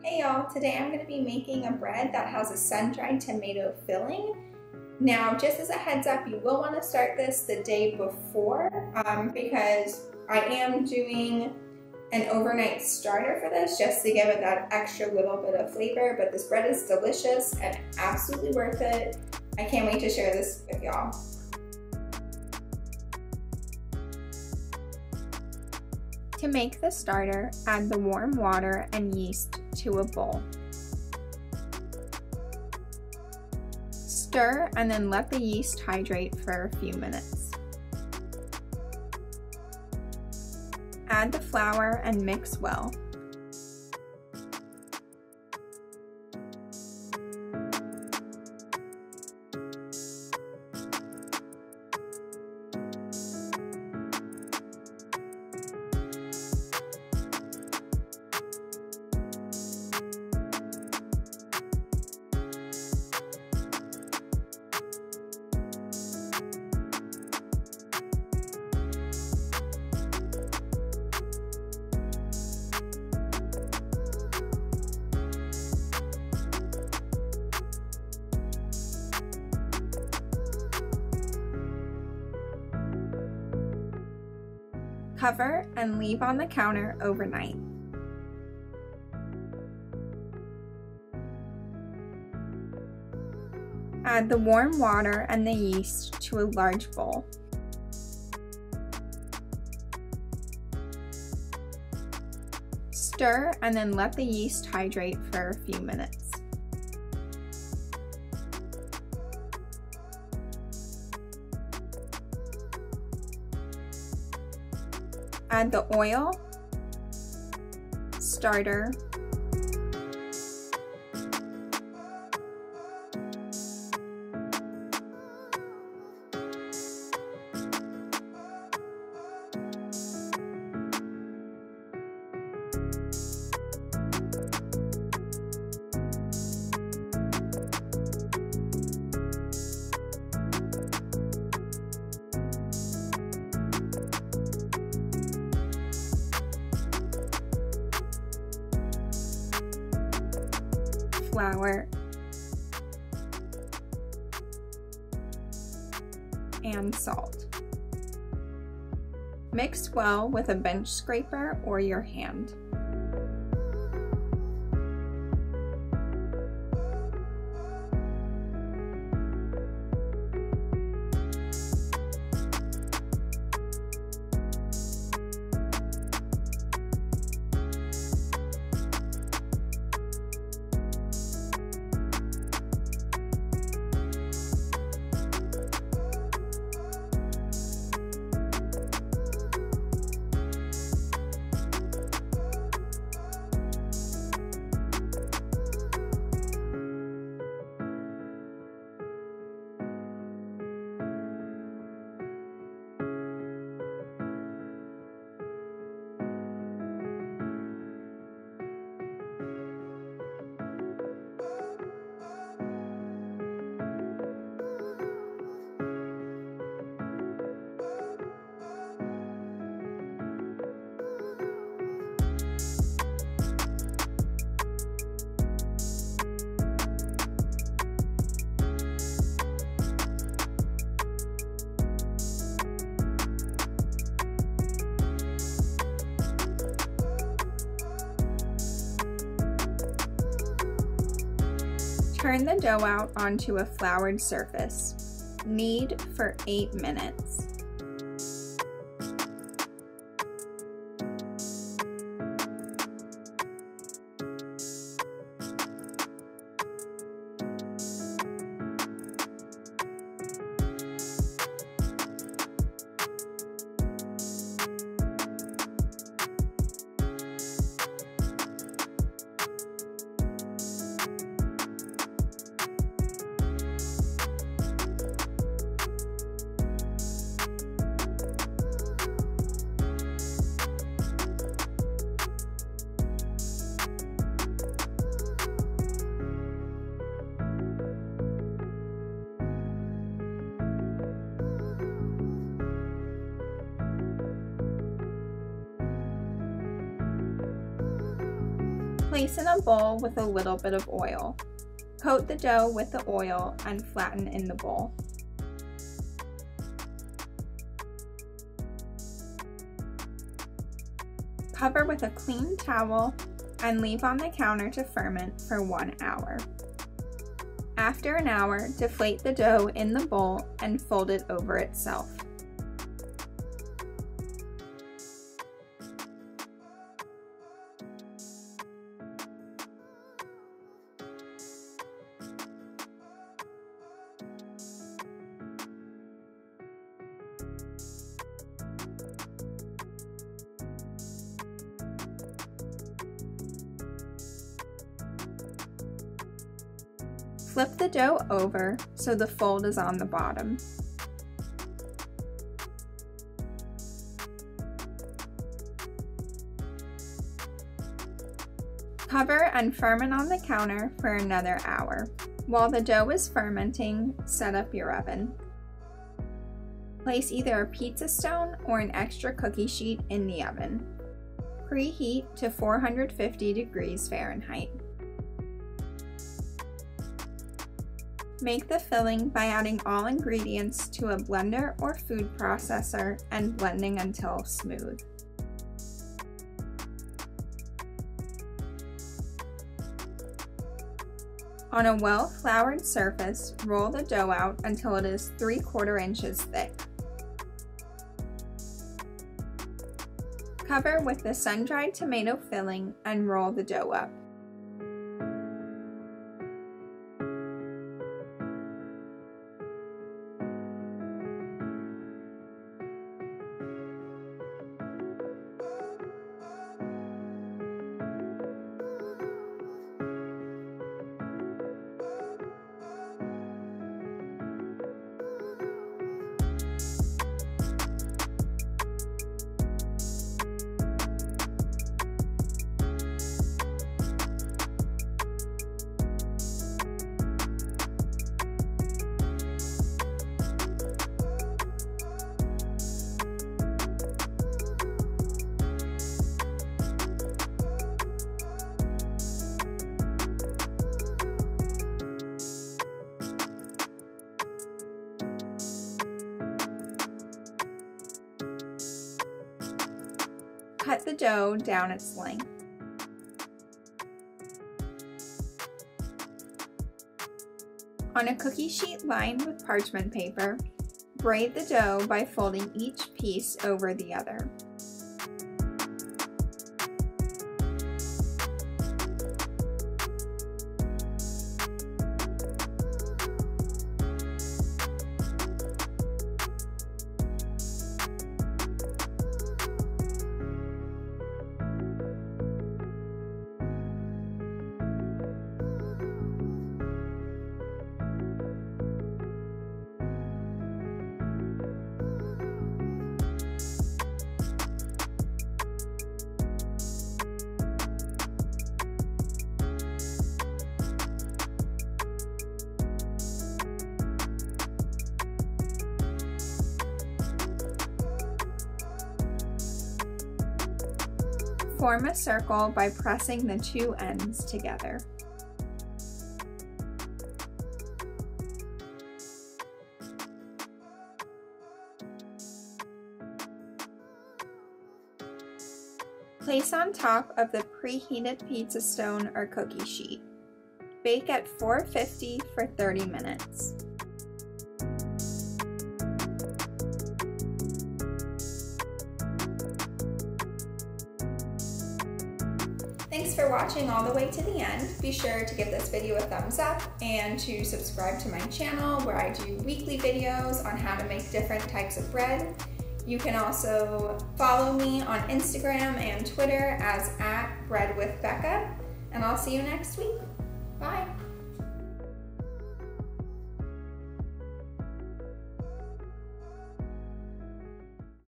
Hey y'all, today I'm going to be making a bread that has a sun-dried tomato filling. Now, just as a heads up, you will want to start this the day before because I am doing an overnight starter for this just to give it that extra little bit of flavor, but this bread is delicious and absolutely worth it. I can't wait to share this with y'all. To make the starter, add the warm water and yeast to a bowl. Stir and then let the yeast hydrate for a few minutes. Add the flour and mix well. Cover and leave on the counter overnight. Add the warm water and the yeast to a large bowl. Stir and then let the yeast hydrate for a few minutes. Add the oil, starter, flour, and salt. Mix well with a bench scraper or your hand. Turn the dough out onto a floured surface. Knead for 8 minutes. Place in a bowl with a little bit of oil. Coat the dough with the oil and flatten in the bowl. Cover with a clean towel and leave on the counter to ferment for 1 hour. After an hour, deflate the dough in the bowl and fold it over itself. Flip the dough over so the fold is on the bottom. Cover and ferment on the counter for another hour. While the dough is fermenting, set up your oven. Place either a pizza stone or an extra cookie sheet in the oven. Preheat to 450 degrees Fahrenheit. Make the filling by adding all ingredients to a blender or food processor and blending until smooth. On a well-floured surface, roll the dough out until it is 3/4 inches thick. Cover with the sun-dried tomato filling and roll the dough up. Cut the dough down its length. On a cookie sheet lined with parchment paper, braid the dough by folding each piece over the other. Form a circle by pressing the two ends together. Place on top of the preheated pizza stone or cookie sheet. Bake at 450 for 30 minutes. Thanks for watching all the way to the end. Be sure to give this video a thumbs up and to subscribe to my channel where I do weekly videos on how to make different types of bread. You can also follow me on Instagram and Twitter as @breadwithbecca, and I'll see you next week. Bye.